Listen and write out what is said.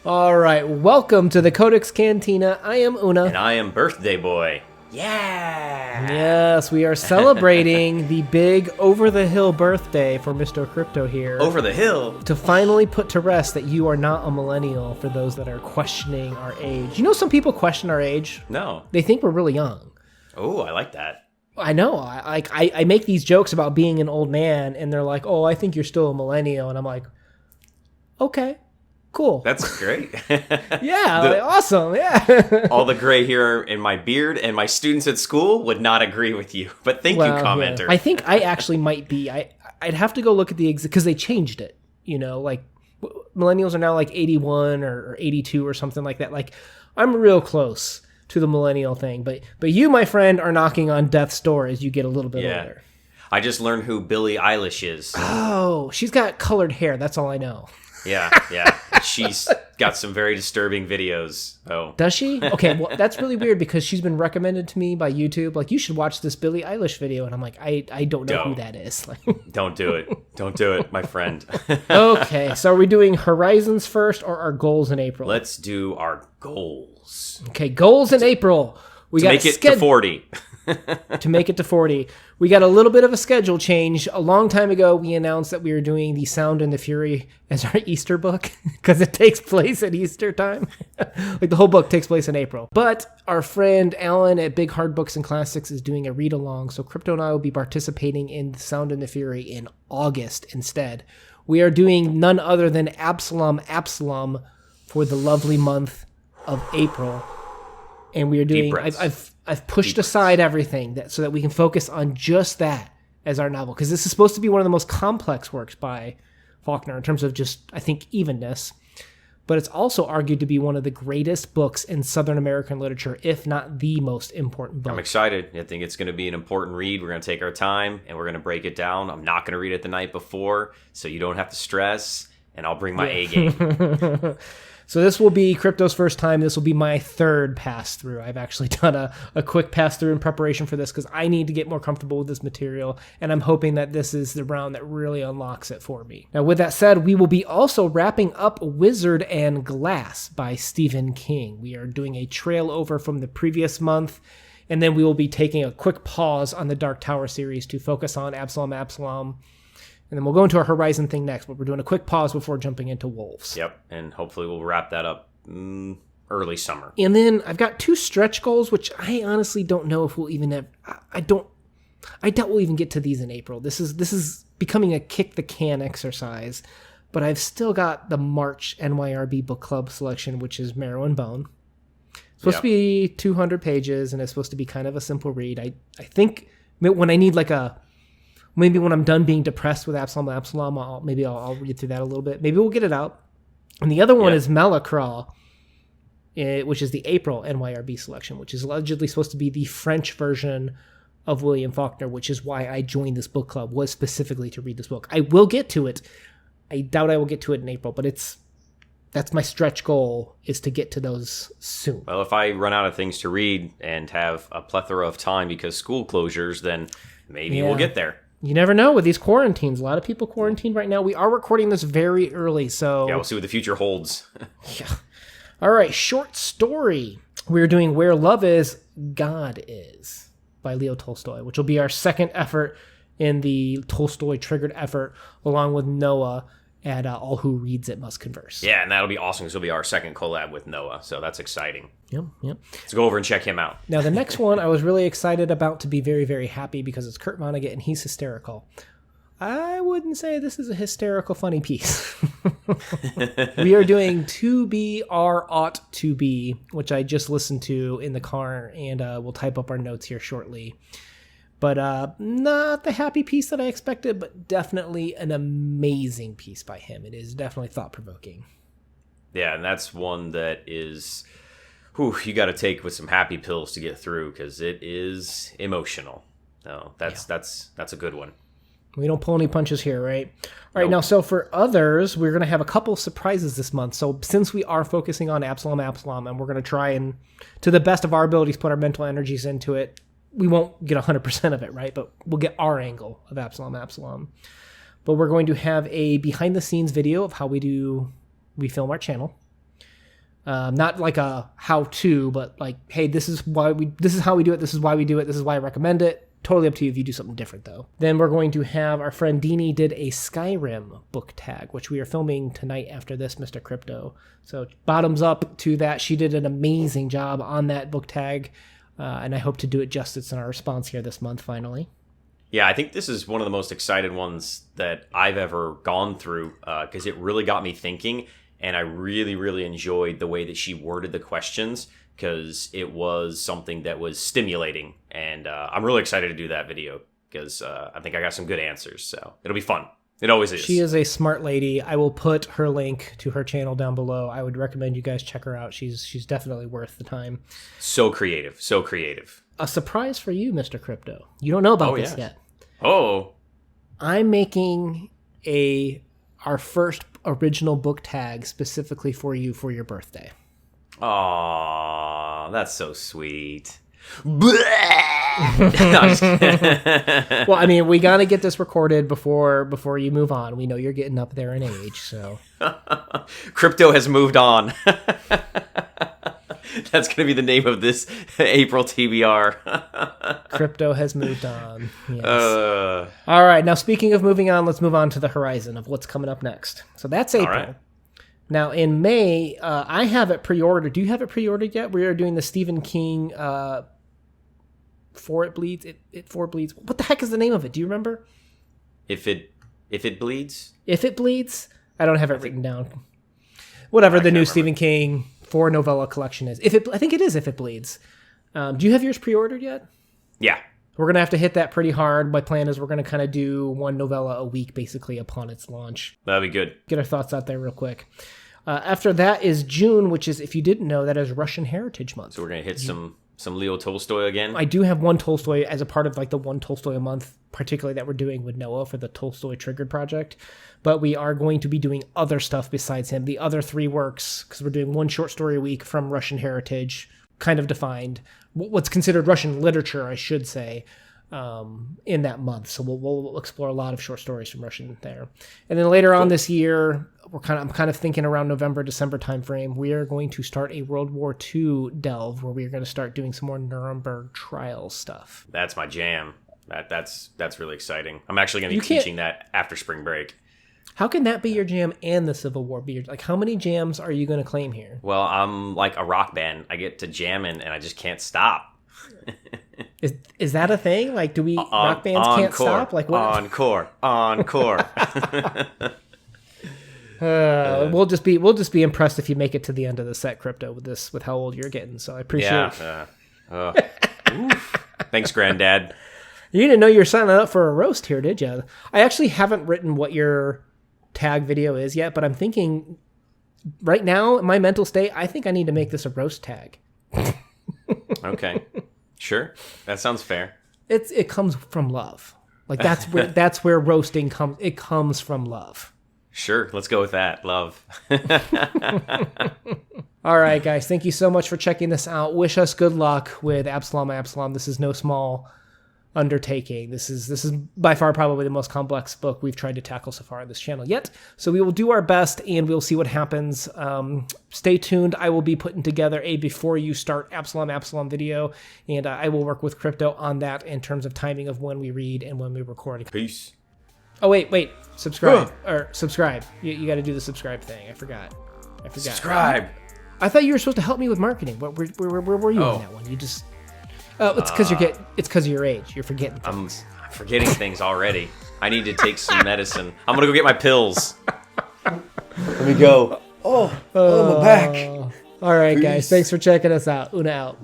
All right, welcome to the CodeX Cantina. I am Una. And I am Birthday Boy. Yeah! Yes, we are celebrating the big over-the-hill birthday for Mr. Krypto here. Over the hill? To finally put to rest that you are not a millennial, for those that are questioning our age. You know some people question our age? No. They think we're really young. Oh, I like that. I know. I make these jokes about being an old man, and they're like, oh, I think you're still a millennial. And I'm like, okay. Cool. That's great. Yeah, awesome. Yeah. All the gray hair in my beard and my students at school would not agree with you. But thank you, commenter. Yeah. I think I actually might be. I'd have to go look at the because they changed it. You know, like millennials are now like 81 or 82 or something like that. Like I'm real close to the millennial thing. But you, my friend, are knocking on death's door as you get a little bit older. I just learned who Billie Eilish is. Oh, she's got colored hair. That's all I know. Yeah. She's got some very disturbing videos. Oh. Does she? Okay, well, that's really weird because she's been recommended to me by YouTube. Like, you should watch this Billie Eilish video. And I'm like, I don't know who that is. Don't do it. Don't do it, my friend. Okay, so are we doing Horizons first or our goals in April? Let's do our goals. Okay, goals in April. We got make it to 40. To make it to 40. We got a little bit of a schedule change. A long time ago, we announced that we were doing The Sound and the Fury as our Easter book because it takes place at Easter time. Like the whole book takes place in April. But our friend Alan at Big Hard Books and Classics is doing a read-along, so Krypto and I will be participating in The Sound and the Fury in August instead. We are doing none other than Absalom for the lovely month of April. And we are doing... I've pushed aside everything so that we can focus on just that as our novel. Because this is supposed to be one of the most complex works by Faulkner in terms of just, I think, evenness. But it's also argued to be one of the greatest books in Southern American literature, if not the most important book. I'm excited. I think it's going to be an important read. We're going to take our time, and we're going to break it down. I'm not going to read it the night before, so you don't have to stress, and I'll bring my A game. So this will be Krypto's first time. This will be my third pass-through. I've actually done a quick pass-through in preparation for this because I need to get more comfortable with this material, and I'm hoping that this is the round that really unlocks it for me. Now, with that said, we will be also wrapping up Wizard and Glass by Stephen King. We are doing a trail over from the previous month, and then we will be taking a quick pause on the Dark Tower series to focus on Absalom. And then we'll go into our Horizon thing next, but we're doing a quick pause before jumping into Wolves. Yep, and hopefully we'll wrap that up early summer. And then I've got 2 stretch goals, which I honestly don't know if we'll even have. I doubt we'll even get to these in April. This is becoming a kick the can exercise, but I've still got the March NYRB Book Club selection, which is Marrow and Bone. It's supposed to be 200 pages, and it's supposed to be kind of a simple read. I think when I need maybe when I'm done being depressed with Absalom, I'll read through that a little bit. Maybe we'll get it out. And the other one is Malacraw, which is the April NYRB selection, which is allegedly supposed to be the French version of William Faulkner, which is why I joined this book club, was specifically to read this book. I will get to it. I doubt I will get to it in April, but that's my stretch goal, is to get to those soon. Well, if I run out of things to read and have a plethora of time because school closures, then maybe we'll get there. You never know with these quarantines. A lot of people quarantined right now. We are recording this very early, so... Yeah, we'll see what the future holds. Yeah. All right, short story. We're doing Where Love Is, God Is by Leo Tolstoy, which will be our second effort in the Tolstoy-triggered effort, along with Noah at All Who Reads It Must Converse. Yeah, and that'll be awesome because it'll be our second collab with Noah, so that's exciting. Yep. Let's go over and check him out. Now, the next one I was really excited about, to be very, very happy, because it's Kurt Vonnegut and he's hysterical. I wouldn't say this is a hysterical, funny piece. We are doing TBR Ought to Be, which I just listened to in the car, and we'll type up our notes here shortly. But not the happy piece that I expected, but definitely an amazing piece by him. It is definitely thought-provoking. Yeah, and that's one that is... you got to take with some happy pills to get through because it is emotional. No, that's a good one. We don't pull any punches here, right? All right, Now, so for others, we're going to have a couple surprises this month. So since we are focusing on Absalom, and we're going to try and, to the best of our abilities, put our mental energies into it, we won't get 100% of it, right? But we'll get our angle of Absalom. But we're going to have a behind-the-scenes video of how we film our channel. Not like a how-to, but like, hey, this is how we do it, this is why we do it, this is why I recommend it. Totally up to you if you do something different, though. Then we're going to have our friend Deanie did a Skyrim book tag, which we are filming tonight after this, Mr. Krypto. So bottoms up to that. She did an amazing job on that book tag, and I hope to do it justice in our response here this month, finally. Yeah, I think this is one of the most excited ones that I've ever gone through, because it really got me thinking, and I really, really enjoyed the way that she worded the questions, because it was something that was stimulating, and I'm really excited to do that video, because I think I got some good answers, so it'll be fun. It always is. She is a smart lady. I will put her link to her channel down below. I would recommend you guys check her out. She's definitely worth the time. So creative, so creative. A surprise for you, Mr. Krypto. You don't know about this yet. Oh. I'm making our first original book tag specifically for you for your birthday. Aw, that's so sweet. Well, I mean, we got to get this recorded before you move on. We know you're getting up there in age, so. Krypto has moved on. That's going to be the name of this April TBR. Krypto has moved on. Yes. All right, now speaking of moving on, let's move on to the horizon of what's coming up next. So that's April. All right. Now, in May, I have it pre-ordered. Do you have it pre-ordered yet? We are doing the Stephen King For It Bleeds. It For It Bleeds. What the heck is the name of it? Do you remember? If it bleeds? If It Bleeds? I don't have it written down. Whatever the new Stephen King 4 novella collection is. I think it is If It Bleeds. Do you have yours pre-ordered yet? Yeah. We're going to have to hit that pretty hard. My plan is we're going to kind of do one novella a week, basically, upon its launch. That'd be good. Get our thoughts out there real quick. After that is June, which is, if you didn't know, that is Russian Heritage Month. So we're going to hit some Leo Tolstoy again? I do have one Tolstoy as a part of like the one Tolstoy a month, particularly that we're doing with Noah for the Tolstoy Triggered Project. But we are going to be doing other stuff besides him. The other 3 works, because we're doing one short story a week from Russian heritage, kind of defined. What's considered Russian literature, I should say, in that month. So we'll explore a lot of short stories from Russian there. And then later on this year, I'm kind of thinking around November, December timeframe, we are going to start a World War II delve where we are going to start doing some more Nuremberg trial stuff. That's my jam. That's really exciting. I'm actually going to be teaching that after spring break. How can that be your jam and the Civil War be your, like, how many jams are you going to claim here? Well, I'm like a rock band. I get to jamming and I just can't stop. Is that a thing? Like, do we rock bands can't stop? Like, what? Encore. We'll just be impressed if you make it to the end of the set, Krypto, with how old you're getting. So I appreciate it. Thanks, Granddad. You didn't know you were signing up for a roast here, did you? I actually haven't written what your tag video is yet, but I'm thinking right now, in my mental state, I think I need to make this a roast tag. Okay. Sure. That sounds fair. It comes from love. Like that's where roasting comes. It comes from love. Sure. Let's go with that. Love. All right, guys. Thank you so much for checking this out. Wish us good luck with Absalom. This is no small undertaking. This is by far probably the most complex book we've tried to tackle so far on this channel yet. So we will do our best and we'll see what happens. Stay tuned. I will be putting together a before you start Absalom video, and I will work with Krypto on that in terms of timing of when we read and when we record. Peace. Oh, wait. Subscribe. Subscribe. You got to do the subscribe thing. I forgot. Subscribe. I thought you were supposed to help me with marketing. Where were you on that one? You just... it's because it's because of your age. You're forgetting things. I'm forgetting things already. I need to take some medicine. I'm gonna go get my pills. Let me go. Oh, my back. All right, guys. Thanks for checking us out. Una out.